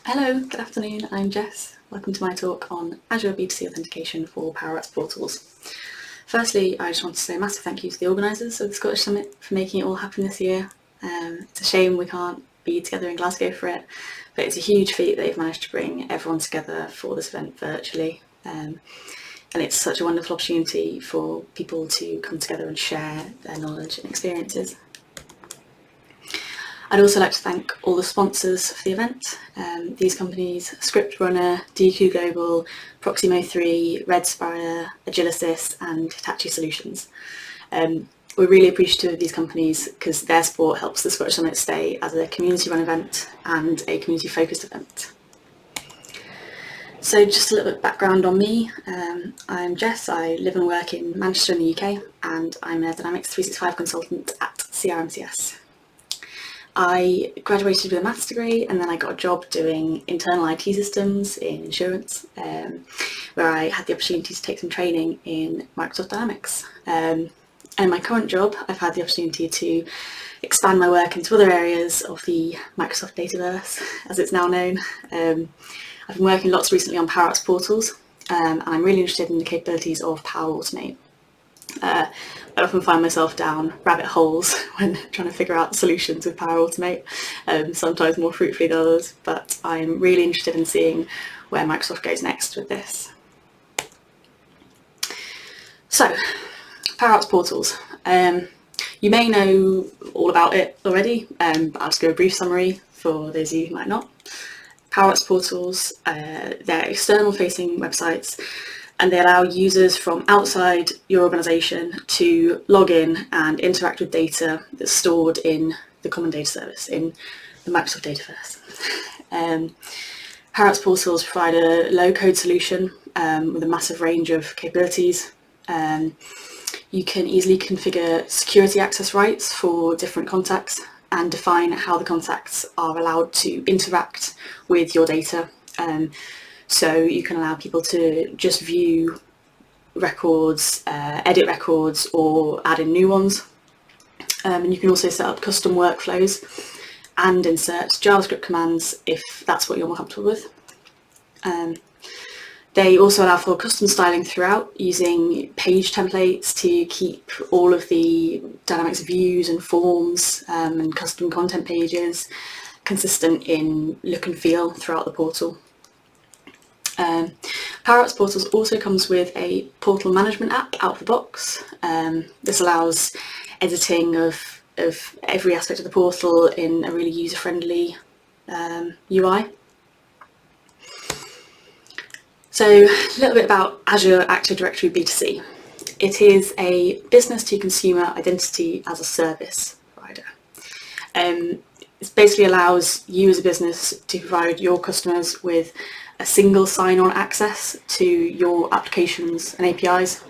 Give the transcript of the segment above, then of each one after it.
Hello, good afternoon, I'm Jess. Welcome to my talk on Azure B2C Authentication for PowerApps Portals. Firstly, I just want to say a massive thank you to the organisers of the Scottish Summit for making it all happen this year. It's a shame we can't be together in Glasgow for it, but it's a huge feat that they've managed to bring everyone together for this event virtually. And it's such a wonderful opportunity for people to come together and share their knowledge and experiences. I'd also like to thank all the sponsors for the event. These companies: ScriptRunner, DQ Global, Proximo3, Red Spire, Agilysys and Hitachi Solutions. We're really appreciative of these companies because their support helps the Scottish Summit stay as a community-run event and a community-focused event. So just a little bit of background on me. I'm Jess, I live and work in Manchester in the UK, and I'm a Dynamics 365 consultant at CRMCS. I graduated with a maths degree and then I got a job doing internal IT systems in insurance, where I had the opportunity to take some training in Microsoft Dynamics. And in my current job, I've had the opportunity to expand my work into other areas of the Microsoft Dataverse, as it's now known. I've been working lots recently on PowerApps Portals, and I'm really interested in the capabilities of Power Automate. I often find myself down rabbit holes when trying to figure out the solutions with Power Automate, sometimes more fruitfully than others, but I'm really interested in seeing where Microsoft goes next with this. So, PowerApps Portals. You may know all about it already, but I'll just give a brief summary for those of you who might not. PowerApps Portals, they're external facing websites, and they allow users from outside your organisation to log in and interact with data that's stored in the common data service, in the Microsoft Dataverse. PowerApps Portals provide a low-code solution with a massive range of capabilities. You can easily configure security access rights for different contacts and define how the contacts are allowed to interact with your data. So you can allow people to just view records, edit records, or add in new ones. And you can also set up custom workflows and insert JavaScript commands if that's what you're more comfortable with. They also allow for custom styling throughout, using page templates to keep all of the Dynamics views and forms and custom content pages consistent in look and feel throughout the portal. PowerApps Portals also comes with a portal management app out of the box. This allows editing of every aspect of the portal in a really user-friendly UI. So a little bit about Azure Active Directory B2C. It is a business-to-consumer identity as a service provider. It basically allows you as a business to provide your customers with a single sign-on access to your applications and APIs.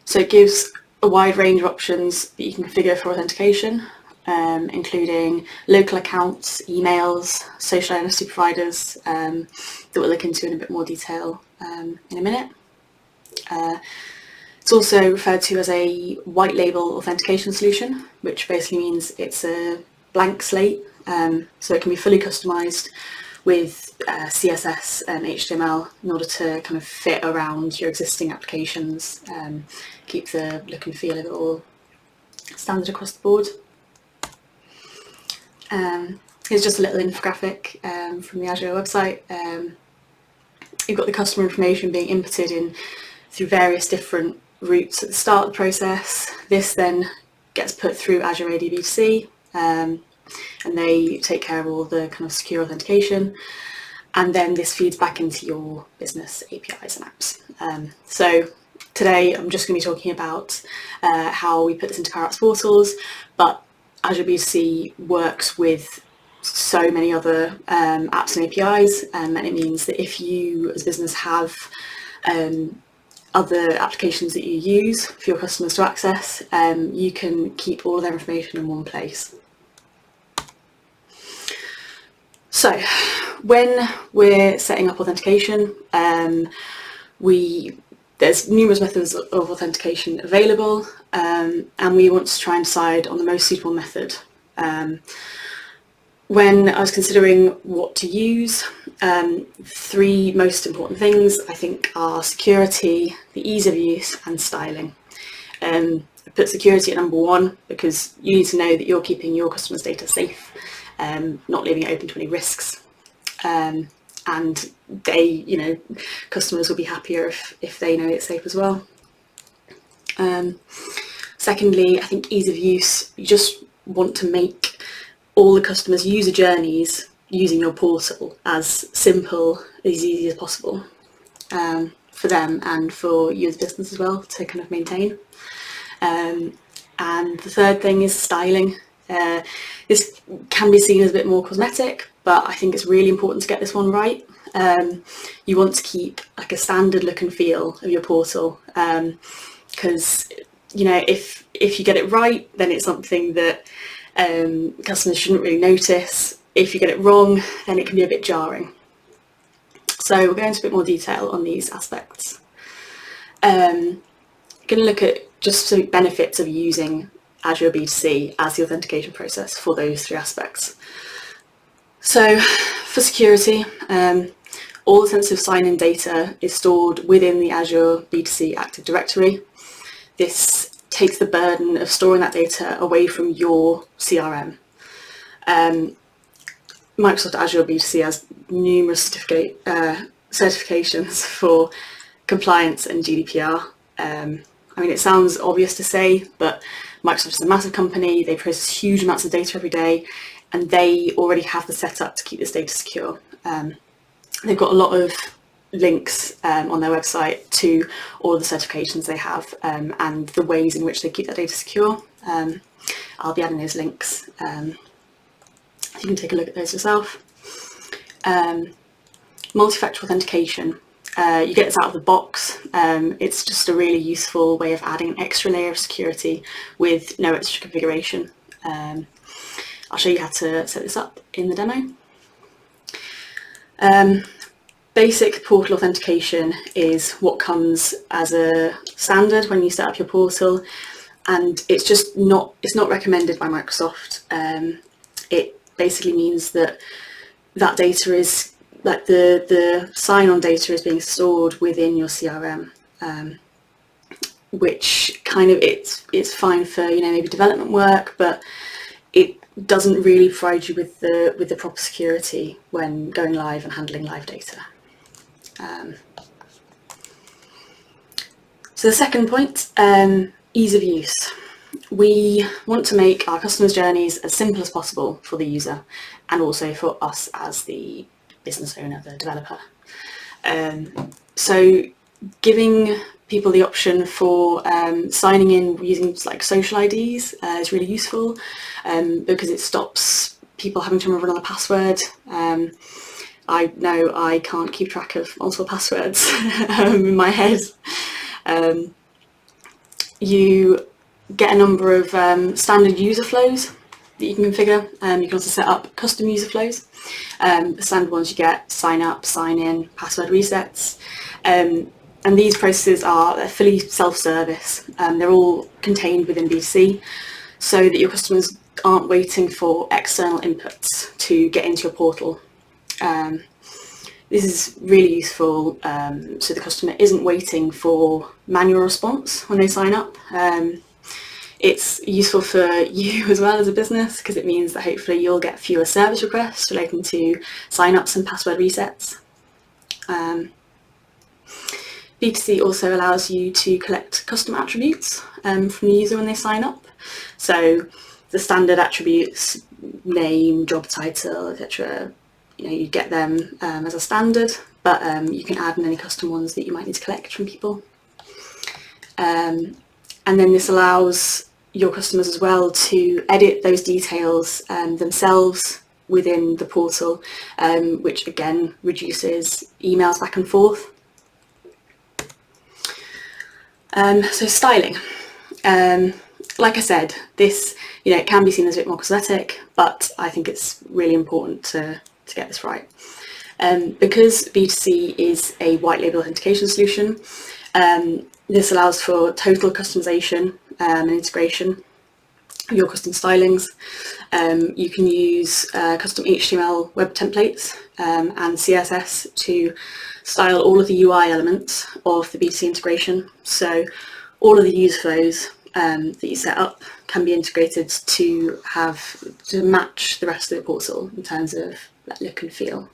So it gives a wide range of options that you can configure for authentication, including local accounts, emails, social identity providers, that we'll look into in a bit more detail in a minute. It's also referred to as a white label authentication solution, which basically means it's a blank slate, so it can be fully customized with CSS and HTML in order to kind of fit around your existing applications, keep the look and feel of it all standard across the board. Here's just a little infographic from the Azure website. You've got the customer information being inputted in through various different routes at the start of the process. This then gets put through Azure ADBC, and they take care of all the kind of secure authentication, and then this feeds back into your business APIs and apps. So today I'm just going to be talking about how we put this into PowerApps Portals, but Azure B2C works with so many other apps and APIs, and it means that if you as a business have other applications that you use for your customers to access, you can keep all of their information in one place. So when we're setting up authentication, there's numerous methods of authentication available, and we want to try and decide on the most suitable method. when I was considering what to use, 3 most important things I think are security, the ease of use and styling. I put security at number 1 because you need to know that you're keeping your customers' data safe, not leaving it open to any risks. And they, customers will be happier if they know it's safe as well. Secondly, I think ease of use. You just want to make all the customers' user journeys using your portal as simple, as easy as possible for them and for you as a business as well to kind of maintain. And the third thing is styling. This can be seen as a bit more cosmetic, but I think it's really important to get this one right. You want to keep like a standard look and feel of your portal, because if you get it right, then it's something that customers shouldn't really notice. If you get it wrong, then it can be a bit jarring. So we'll go into a bit more detail on these aspects. Going to look at just some benefits of using Azure B2C as the authentication process for those 3 aspects. So for security, all the sensitive sign-in data is stored within the Azure B2C Active Directory. This takes the burden of storing that data away from your CRM. Microsoft Azure B2C has numerous certifications for compliance and GDPR. It sounds obvious to say, but Microsoft is a massive company, they process huge amounts of data every day, and they already have the setup to keep this data secure. They've got a lot of links on their website to all of the certifications they have and the ways in which they keep that data secure. I'll be adding those links. You can take a look at those yourself. Multi-factor authentication. You get this out of the box. It's just a really useful way of adding an extra layer of security with no extra configuration. I'll show you how to set this up in the demo. Basic portal authentication is what comes as a standard when you set up your portal, and it's not recommended by Microsoft. It basically means that data is like the sign-on data is being stored within your CRM, which kind of it's fine for maybe development work, but it doesn't really provide you with the proper security when going live and handling live data. So the second point, ease of use. We want to make our customers' journeys as simple as possible for the user and also for us as the business owner, the developer. So giving people the option for signing in using like social IDs is really useful because it stops people having to remember another password. I know I can't keep track of multiple passwords in my head. You get a number of standard user flows that you can configure. You can also set up custom user flows. The standard ones you get sign up, sign in, password resets. And these processes are fully self-service. They're all contained within B2C so that your customers aren't waiting for external inputs to get into your portal. This is really useful so the customer isn't waiting for manual response when they sign up. It's useful for you as well as a business because it means that hopefully you'll get fewer service requests relating to sign-ups and password resets. B2C also allows you to collect custom attributes from the user when they sign up. So the standard attributes, name, job title, etc., you get them as a standard, but you can add in any custom ones that you might need to collect from people. And then this allows your customers as well to edit those details themselves within the portal, which again reduces emails back and forth. So styling. Like I said, this it can be seen as a bit more cosmetic, but I think it's really important to get this right. Because B2C is a white label authentication solution, this allows for total customization and integration. your custom stylings. You can use custom HTML web templates and CSS to style all of the UI elements of the B2C integration. So all of the user flows that you set up can be integrated to match the rest of the portal in terms of look and feel.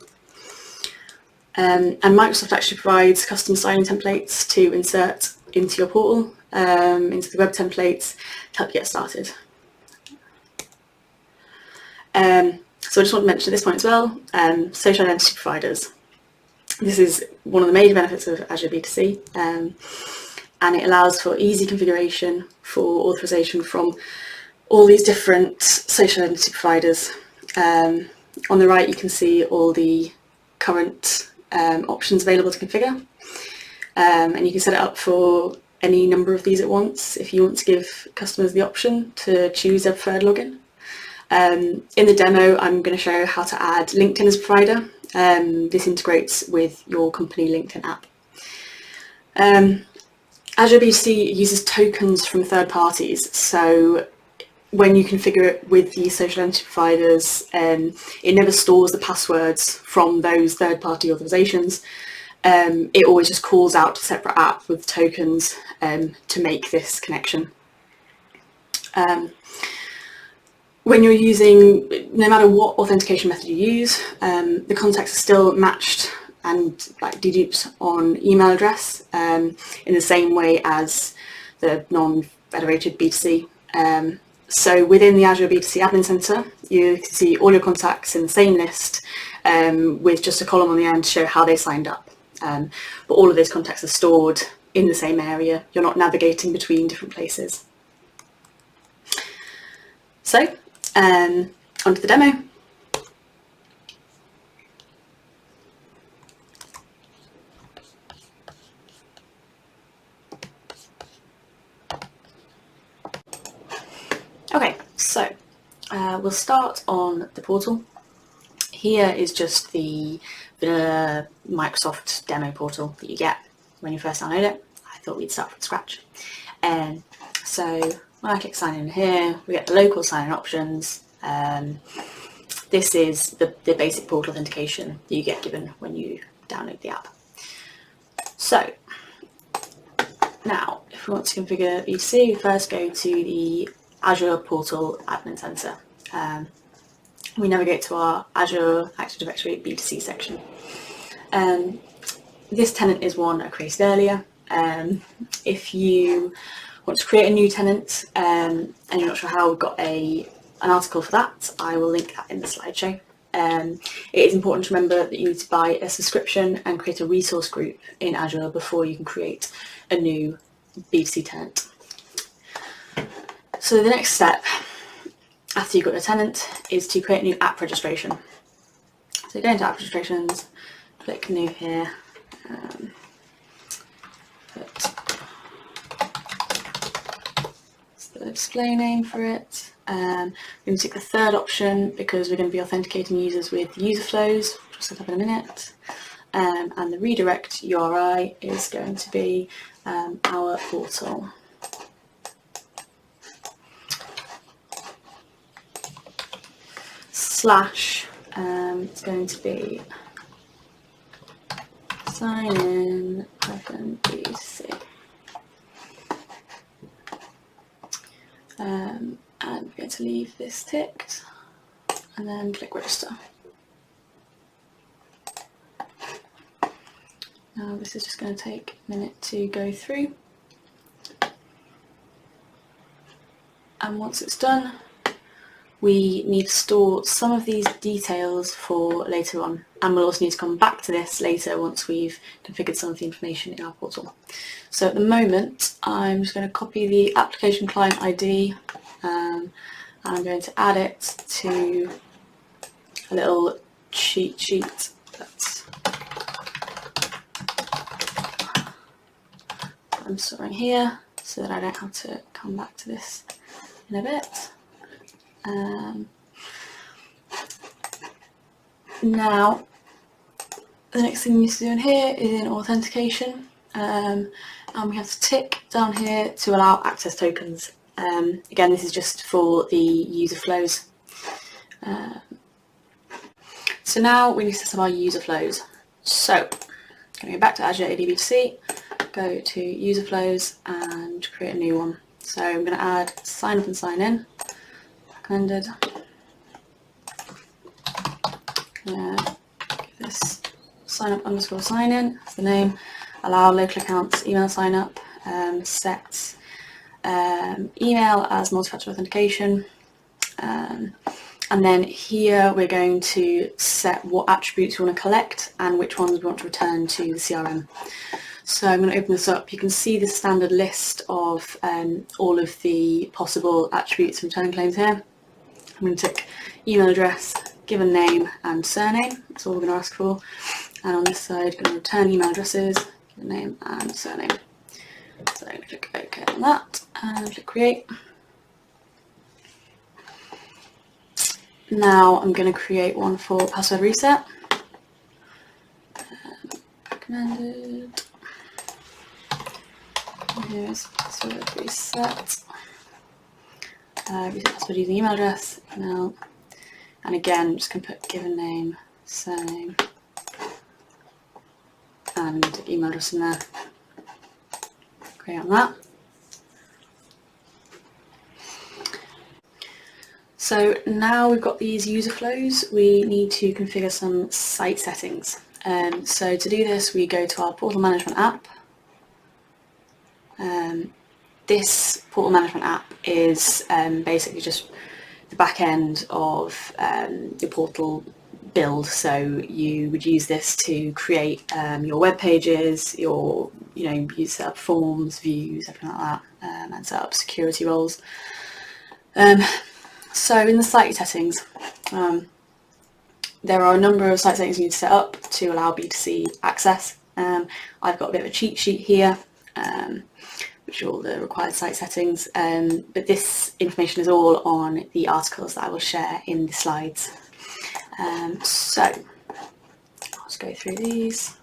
And Microsoft actually provides custom styling templates to insert into your portal, into the web templates to help you get started. So I just want to mention at this point as well, social identity providers. This is one of the major benefits of Azure B2C, and it allows for easy configuration for authorization from all these different social identity providers. On the right you can see all the current options available to configure, and you can set it up for any number of these at once if you want to give customers the option to choose their preferred login. In the demo I'm going to show how to add LinkedIn as a provider. This integrates with your company LinkedIn app. Azure B2C uses tokens from third parties, so when you configure it with the social identity providers, it never stores the passwords from those third-party authorizations. It always just calls out a separate app with tokens to make this connection. When you're using, no matter what authentication method you use, the contacts are still matched and deduped on email address in the same way as the non-federated B2C. So within the Azure B2C Admin Center, you can see all your contacts in the same list with just a column on the end to show how they signed up. But all of those contacts are stored in the same area. You're not navigating between different places. So, onto the demo. Okay, so we'll start on the portal. Here is just the Microsoft demo portal that you get when you first download it. I thought we'd start from scratch. So when I click sign in here, we get the local sign-in options. This is the basic portal authentication that you get given when you download the app. So now, if we want to configure B2C, we first go to the Azure Portal Admin Center. We navigate to our Azure Active Directory B2C section. This tenant is one I created earlier. If you want to create a new tenant and you're not sure how, we've got an article for that. I will link that in the slideshow. It is important to remember that you need to buy a subscription and create a resource group in Azure before you can create a new B2C tenant. So the next step after you've got your tenant is to create a new app registration. So go into app registrations, click new here, put the display name for it. We're going to take the third option because we're going to be authenticating users with user flows, which I'll set up in a minute. And the redirect URI is going to be our portal. Slash, it's going to be sign in B2C. And we're going to leave this ticked and then click register. Now this is just going to take a minute to go through, and once it's done we need to store some of these details for later on, and we'll also need to come back to this later once we've configured some of the information in our portal. So at the moment I'm just going to copy the application client ID and I'm going to add it to a little cheat sheet that I'm storing here so that I don't have to come back to this in a bit. Now the next thing we need to do in here is in authentication, and we have to tick down here to allow access tokens. Again, this is just for the user flows. So now we need to set up our user flows. So I'm going to go back to Azure ADBC, go to user flows and create a new one. So I'm going to add sign up and sign in, recommended. Give this sign up underscore sign in as the name, allow local accounts email sign up, set email as multi-factor authentication, and then here we're going to set what attributes we want to collect and which ones we want to return to the CRM. So I'm going to open this up. You can see the standard list of all of the possible attributes and return claims here. I'm going to tick email address, given name and surname. That's all we're going to ask for. And on this side, I'm going to return email addresses, given name and surname. So I'm going to click OK on that and click create. Now I'm going to create one for password reset. Recommended. Here's password reset. Reset password using email address, email, and again, I'm just going to put given name, surname, and the email address in there. Create on that. So now we've got these user flows, we need to configure some site settings. So to do this, we go to our portal management app. This portal management app is basically just the back end of your portal build. So you would use this to create your web pages, you set up forms, views, everything like that, and set up security roles. So in the site settings, there are a number of site settings you need to set up to allow B2C access. I've got a bit of a cheat sheet here, which are all the required site settings, but this information is all on the articles that I will share in the slides. So I'll just go through these.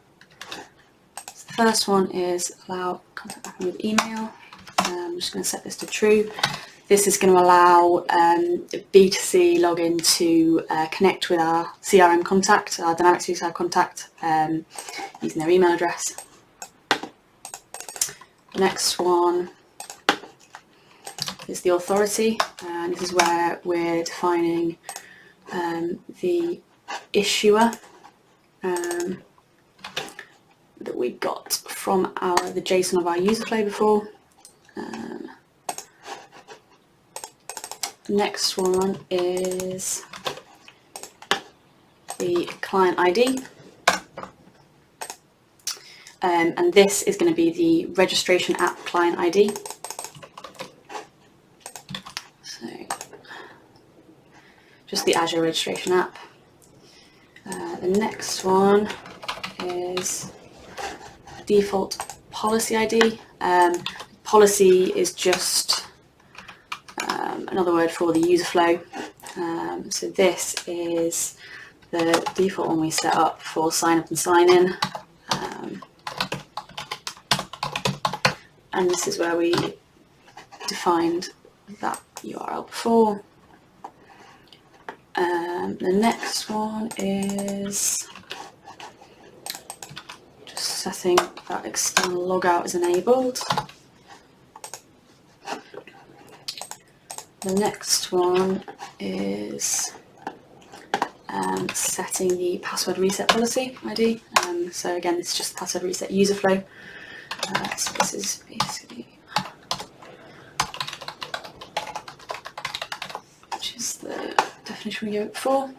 So the first one is allow contact backing with email. I'm just going to set this to true. This is going to allow B2C login to connect with our CRM contact, our Dynamics 365 contact, using their email address. The next one is the authority, and this is where we're defining the issuer that we got from the JSON of our user flow before. The next one is the client ID, and this is going to be the registration app client ID. So just the Azure registration app. The next one is default policy ID. Policy is just another word for the user flow. So this is the default one we set up for sign up and sign in. And this is where we defined that URL before. The next one is just setting that external logout is enabled. The next one is setting the password reset policy ID. So again, it's just password reset user flow. So this is basically, which is the definition we gave it before.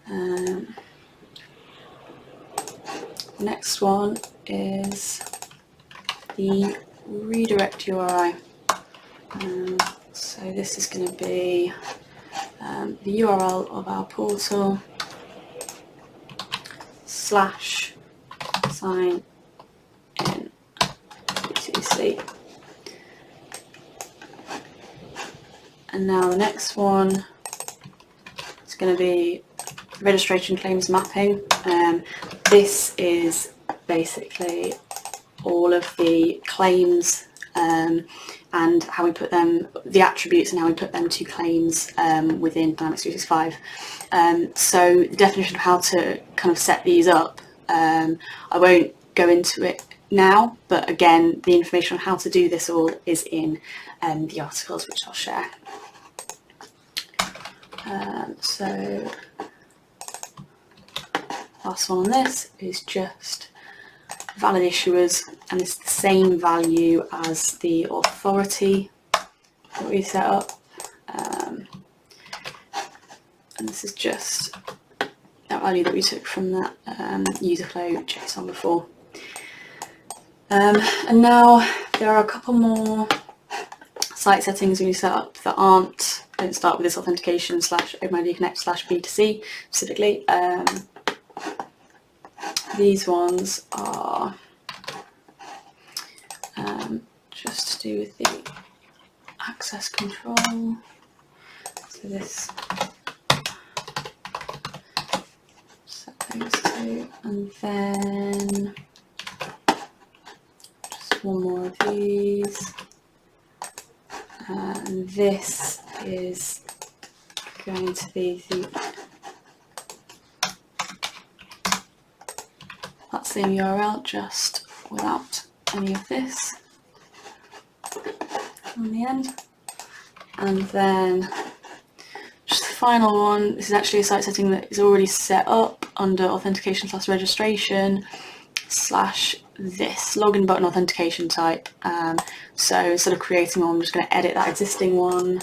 The next one is the redirect URI. So this is going to be the URL of our portal / sign in B2C. And now the next one is going to be registration claims mapping. This is basically all of the claims and how we put them, the attributes and how we put them to claims within Dynamics 365. So the definition of how to kind of set these up, I won't go into it now, but again, the information on how to do this all is in the articles, which I'll share. So last one on this is just valid issuers, and it's the same value as the authority that we set up. And this is just that value that we took from that user flow JSON before. And now there are a couple more site settings we set up that don't start with this authentication / OpenID Connect / B2C specifically. These ones are just to do with the access control. So this set those two, and then just one more of these. And this is going to be that same URL, just without any of this on the end. And then just the final one, this is actually a site setting that is already set up under authentication / registration / this login button authentication type. So instead of creating one, I'm just going to edit that existing one.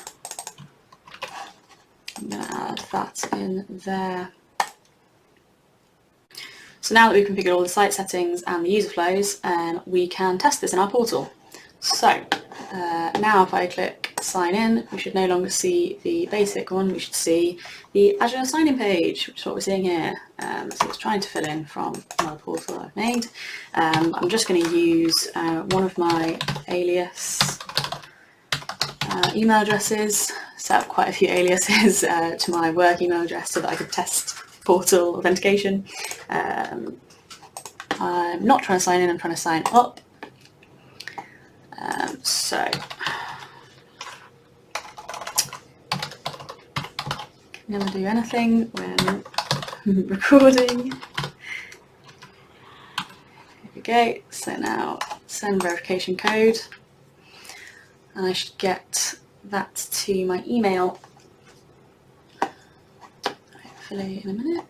I'm going to add that in there. So now that we've configured all the site settings and the user flows, we can test this in our portal. So now if I click sign in, we should no longer see the basic one, we should see the Azure sign-in page, which is what we're seeing here. So it's trying to fill in from another portal I've made. I'm just going to use one of my alias email addresses, set up quite a few aliases to my work email address so that I could test portal authentication. I'm not trying to sign in, I'm trying to sign up. So never do anything when recording. Here we go. So now send verification code, and I should get that to my email hopefully in a minute.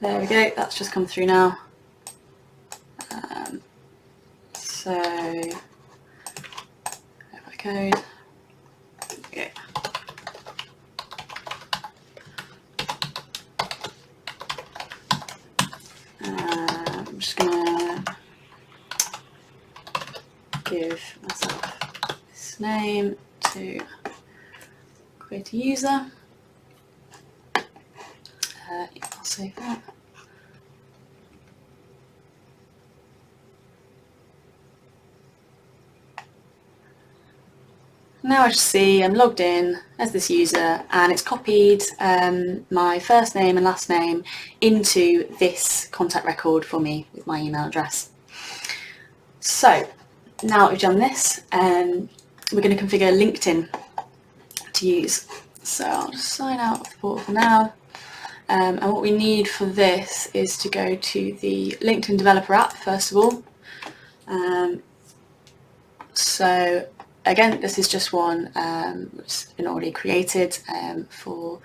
There we go, that's just come through now. So verify code. Okay. I'm just gonna give myself this name to create a user. I'll save that. Now I just see I'm logged in as this user, and it's copied my first name and last name into this contact record for me with my email address. So now that we've done this, we're going to configure LinkedIn to use. So I'll just sign out of the portal for now. And what we need for this is to go to the LinkedIn developer app first of all. So again, this is just one which has been already created for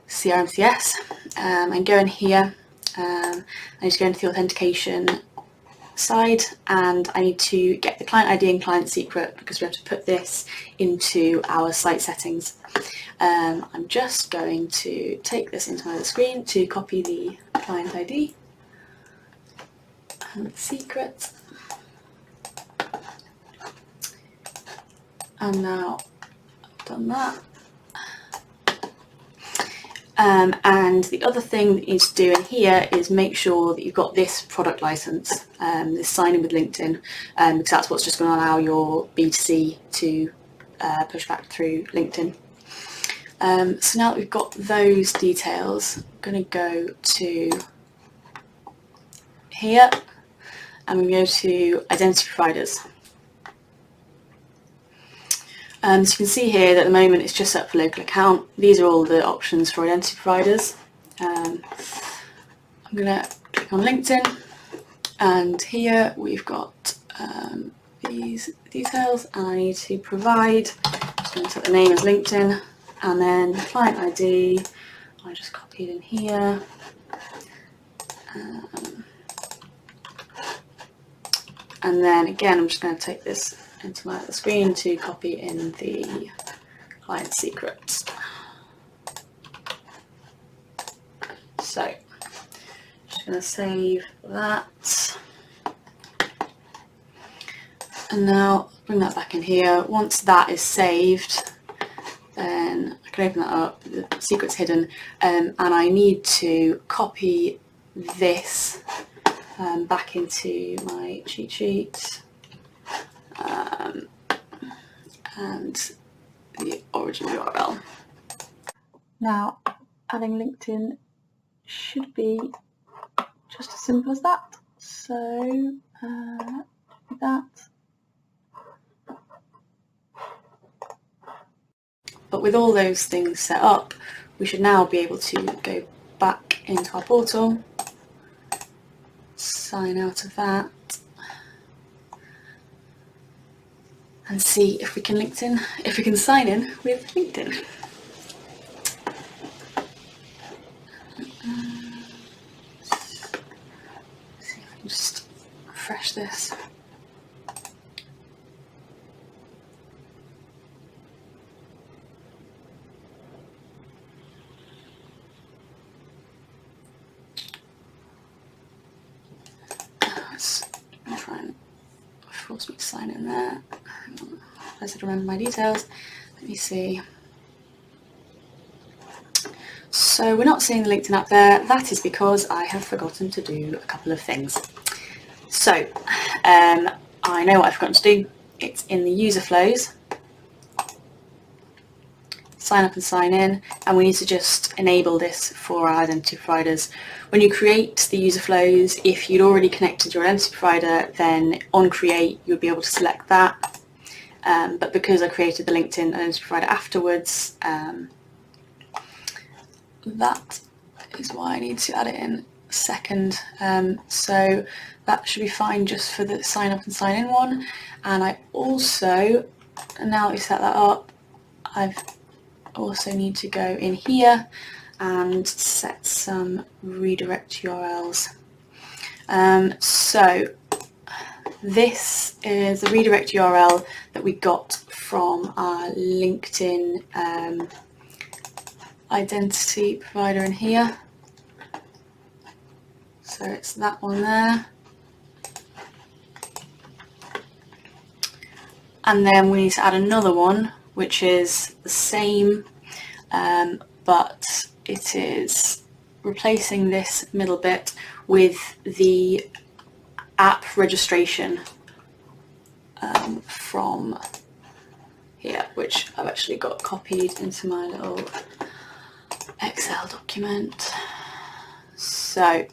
CRMCS. And go in here, I need to go into the authentication side, and I need to get the client ID and client secret because we have to put this into our site settings. I'm just going to take this into my other screen to copy the client ID and the secret. And now I've done that. And the other thing that you need to do in here is make sure that you've got this product license, this sign in with LinkedIn, because that's what's just going to allow your B2C to push back through LinkedIn. So now that we've got those details, I'm going to go to here, and we go to identity providers. So you can see here that at the moment it's just set for local account. These are all the options for identity providers. I'm going to click on LinkedIn, and here we've got these details, and I need to provide, just going to set the name as LinkedIn, and then client ID, I just copied in here. And then again, I'm just going to take this into my other screen to copy in the client secrets. So, just going to save that. And now bring that back in here. Once that is saved, then I can open that up, the secret's hidden, and I need to copy this back into my cheat sheet and the origin URL. Now, adding LinkedIn should be just as simple as that. So, that. But with all those things set up, we should now be able to go back into our portal, sign out of that, and see if we can sign in with LinkedIn. See if I can just refresh this. It's going to try and force me to sign in there. I said remember my details. Let me see. So we're not seeing the LinkedIn app there. That is because I have forgotten to do a couple of things. So I know what I've forgotten to do. It's in the user flows. Sign up and sign in, and we need to just enable this for our identity providers. When you create the user flows, if you'd already connected your identity provider, then on create you'll be able to select that. But because I created the LinkedIn identity provider afterwards, that is why I need to add it in second. So that should be fine just for the sign up and sign in one. And I also, now that we set that up, I've also need to go in here and set some redirect URLs. So this is the redirect URL that we got from our LinkedIn identity provider in here. So it's that one there. And then we need to add another one, which is the same, but it is replacing this middle bit with the app registration from here, which I've actually got copied into my little Excel document. So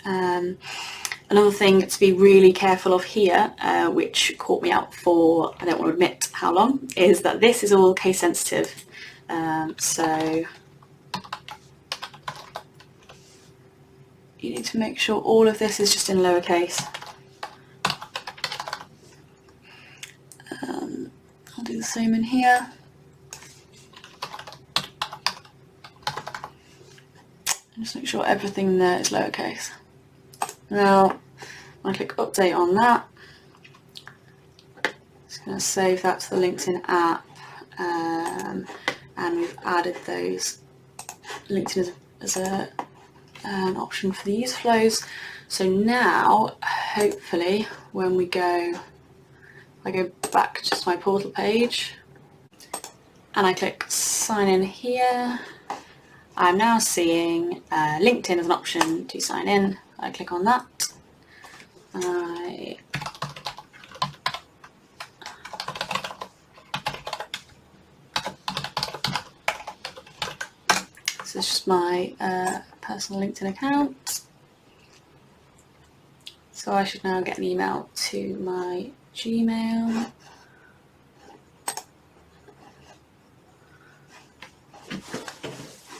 another thing to be really careful of here, which caught me out for, I don't want to admit how long, is that this is all case sensitive. So you need to make sure all of this is just in lowercase. I'll do the same in here. Just make sure everything there is lowercase. Now, I click update on that. Just going to save that to the LinkedIn app, and we've added those LinkedIn as an option for the user flows. So now, hopefully, when we go, I go back to my portal page, and I click sign in here. I'm now seeing LinkedIn as an option to sign in. I click on that. This is just my personal LinkedIn account. So I should now get an email to my Gmail.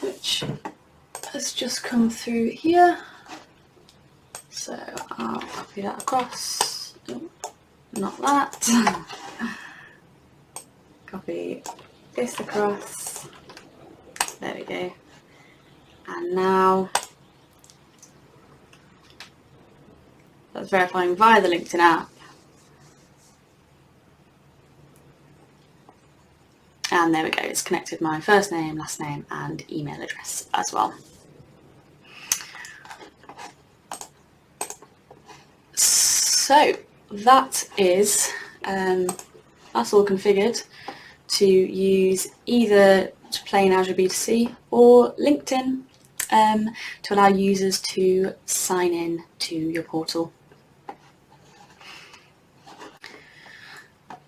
Which has just come through here. So I'll copy that across. Oh, not that. Copy this across. There we go. And now that's verifying via the LinkedIn app. And there we go, it's connected my first name, last name and email address as well. So that is, that's all configured to use either to plain Azure B2C or LinkedIn to allow users to sign in to your portal.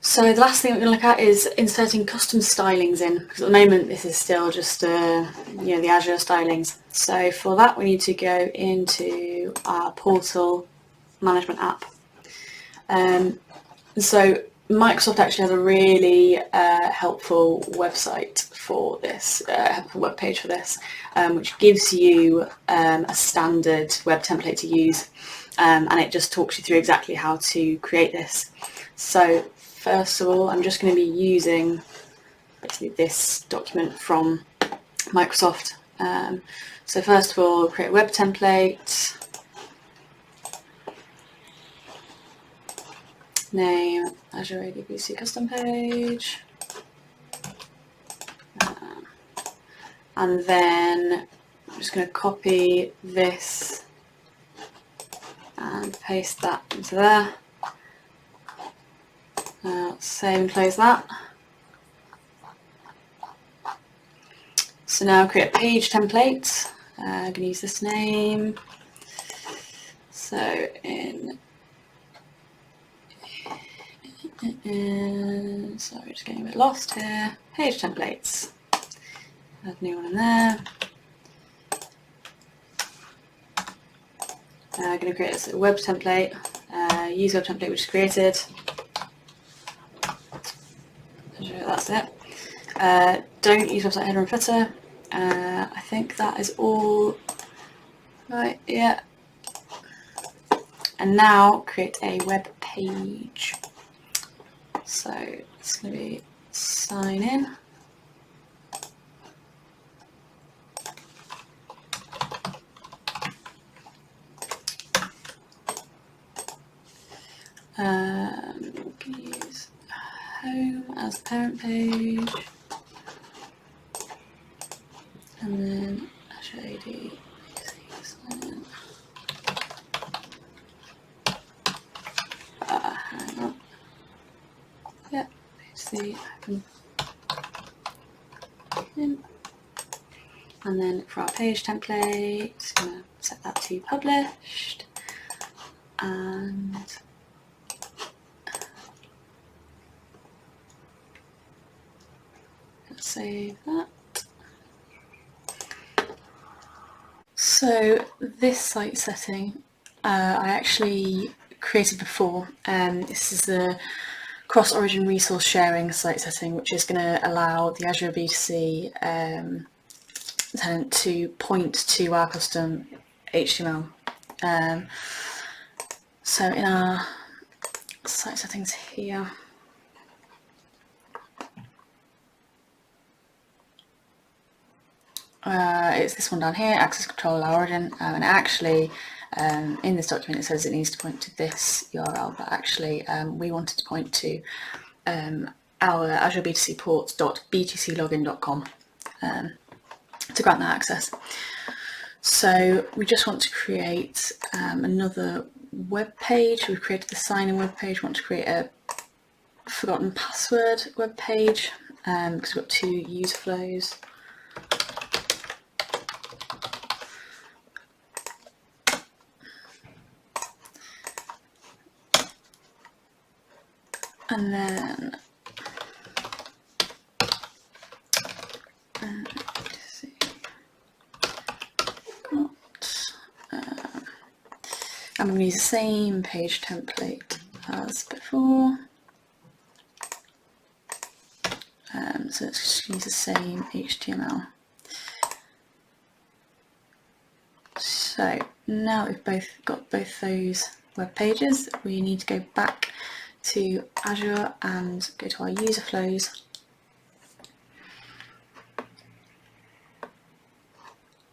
So the last thing we're going to look at is inserting custom stylings in, because at the moment this is still just the Azure stylings. So for that we need to go into our portal management app. So Microsoft actually has a really helpful website for this, helpful web page for this, which gives you a standard web template to use, and it just talks you through exactly how to create this. So first of all, I'm just going to be using basically this document from Microsoft. So first of all, create a web template, name Azure ADBC custom page, and then I'm just going to copy this and paste that into there. Save and close that. So now create a page template. I'm going to use this name. So sorry, just getting a bit lost here. Page templates. Add a new one in there. I'm going to create a web template. Use web template which is created. That's it. Don't use website header and footer. I think that is all right. Yeah. And now create a web page. So it's going to be sign in. We can use home as parent page, and then Azure ADBC sign in. Hang on. Yeah, see, and then for our page template, just going to set that to published, and save that. So this site setting I actually created before. This is the CrossOrigin resource sharing site setting, which is going to allow the Azure B2C tenant to point to our custom HTML. So in our site settings here, it's this one down here, access control origin, and actually in this document it says it needs to point to this URL, but actually we wanted to point to our Azure B2C ports.b2clogin.com to grant that access. So we just want to create another web page. We've created the sign-in web page. We want to create a forgotten password web page because we've got two user flows. And then I'm going to use the same page template as before. So let's just use the same HTML. So now we've got both those web pages, we need to go back to Azure and go to our user flows.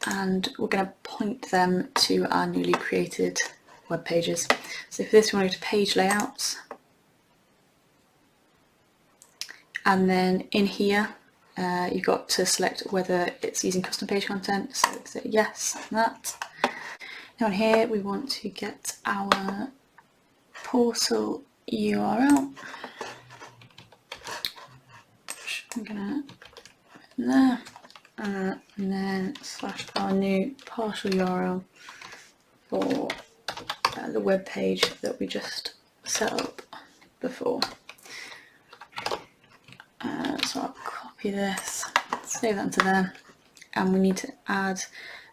And we're going to point them to our newly created web pages. So for this, we want to go to page layouts. And then in here, you've got to select whether it's using custom page content. So say yes on that. Now in here, we want to get our portal URL. Which I'm gonna put in there. And then slash our new partial URL for the web page that we just set up before. So I'll copy this, save that into there, and we need to add,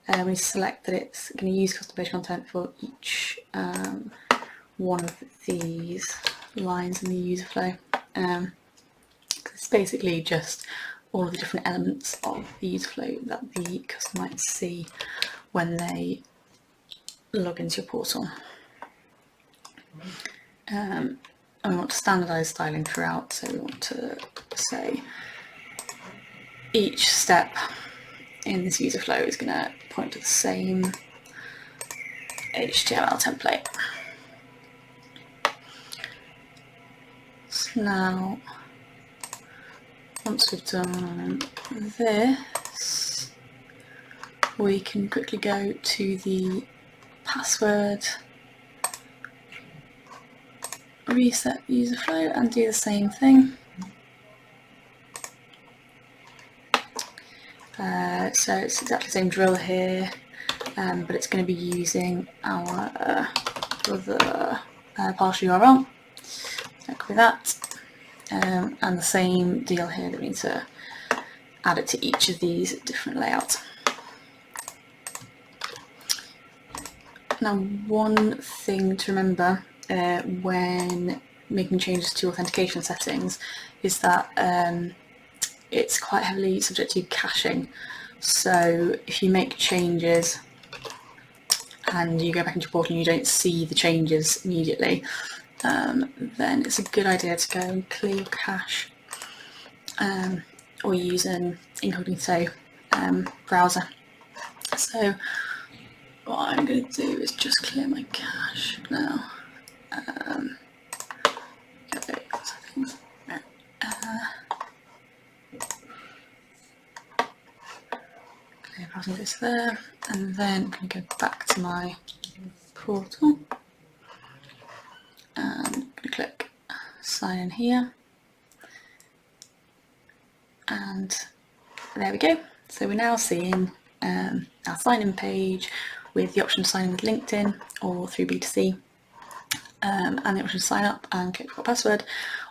we need to select that it's going to use custom page content for each one of these lines in the user flow. It's basically just all of the different elements of the user flow that the customer might see when they log into your portal. And we want to standardise styling throughout, so we want to say each step in this user flow is going to point to the same HTML template. So now, once we've done this, we can quickly go to the password reset user flow and do the same thing. So it's exactly the same drill here, but it's going to be using our other partial URL. So copy that, and the same deal here that we need to add it to each of these different layouts. Now, one thing to remember when making changes to authentication settings is that it's quite heavily subject to caching. So if you make changes and you go back into your portal and you don't see the changes immediately, then it's a good idea to go and clear your cache or use an incognito browser. So what I'm going to do is just clear my cache now. Settings. Clear browsing goes there, and then I'm going to go back to my portal and I'm going to click sign in here, and there we go. So we're now seeing our sign in page with the option to sign in with LinkedIn or through B2C, and the option to sign up and click for password,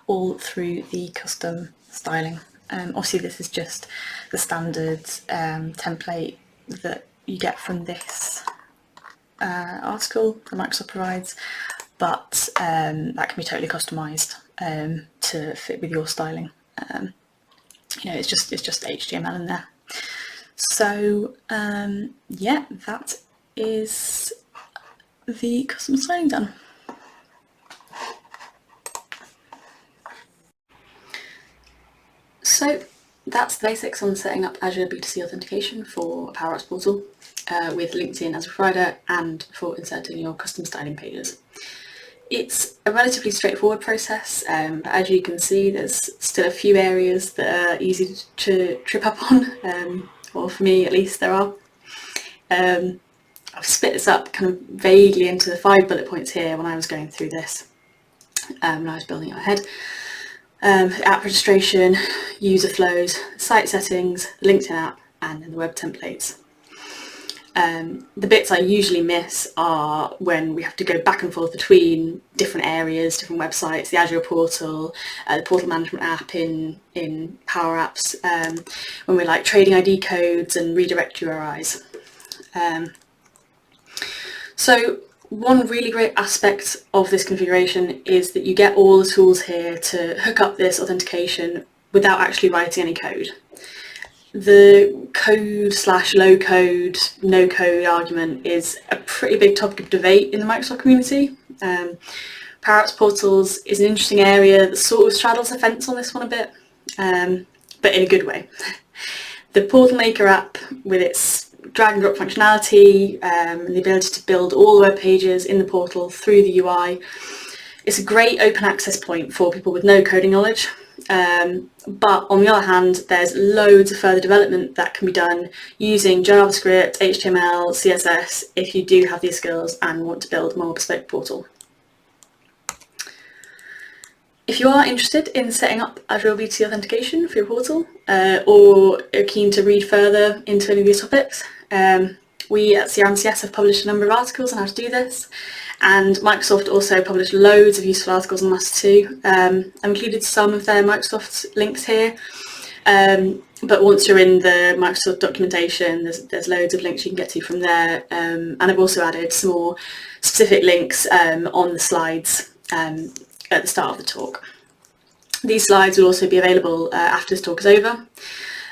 all through the custom styling. Obviously this is just the standard template that you get from this article that Microsoft provides, but that can be totally customised to fit with your styling. You know, it's just HTML in there. So yeah, that is the custom styling done. So that's the basics on setting up Azure B2C authentication for PowerApps Portal with LinkedIn as a provider and for inserting your custom styling pages. It's a relatively straightforward process, but as you can see, there's still a few areas that are easy to trip up on, or for me at least there are. I've split this up kind of vaguely into 5 bullet points here when I was going through this, when I was building it ahead. App registration, user flows, site settings, LinkedIn app, and then the web templates. The bits I usually miss are when we have to go back and forth between different areas, different websites, the Azure portal, the portal management app in PowerApps, when we're like trading ID codes and redirect URIs. So One really great aspect of this configuration is that you get all the tools here to hook up this authentication without actually writing any code. The code / low code, no code argument is a pretty big topic of debate in the Microsoft community. PowerApps Portals is an interesting area that sort of straddles the fence on this one a bit, but in a good way. The Portal Maker app, with its drag and drop functionality and the ability to build all the web pages in the portal through the UI, it's a great open access point for people with no coding knowledge. But on the other hand, there's loads of further development that can be done using JavaScript, HTML, CSS if you do have these skills and want to build a more bespoke portal. If you are interested in setting up Azure B2C authentication for your portal, or are keen to read further into any of these topics, we at CRMCS have published a number of articles on how to do this, and Microsoft also published loads of useful articles on this too. I've included some of their Microsoft links here, but once you're in the Microsoft documentation, there's loads of links you can get to from there, and I've also added some more specific links on the slides at the start of the talk. These slides will also be available after this talk is over,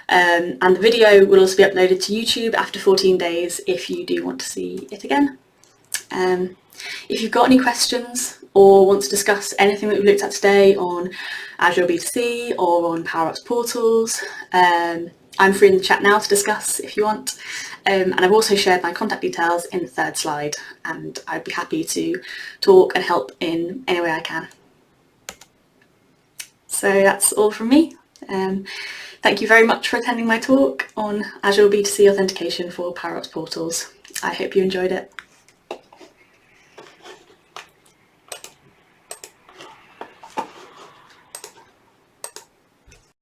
and the video will also be uploaded to YouTube after 14 days if you do want to see it again. If you've got any questions or want to discuss anything that we've looked at today on Azure B2C or on PowerApps Portals, I'm free in the chat now to discuss if you want, and I've also shared my contact details in the third slide, and I'd be happy to talk and help in any way I can. So that's all from me. Thank you very much for attending my talk on Azure B2C authentication for PowerApps Portals. I hope you enjoyed it.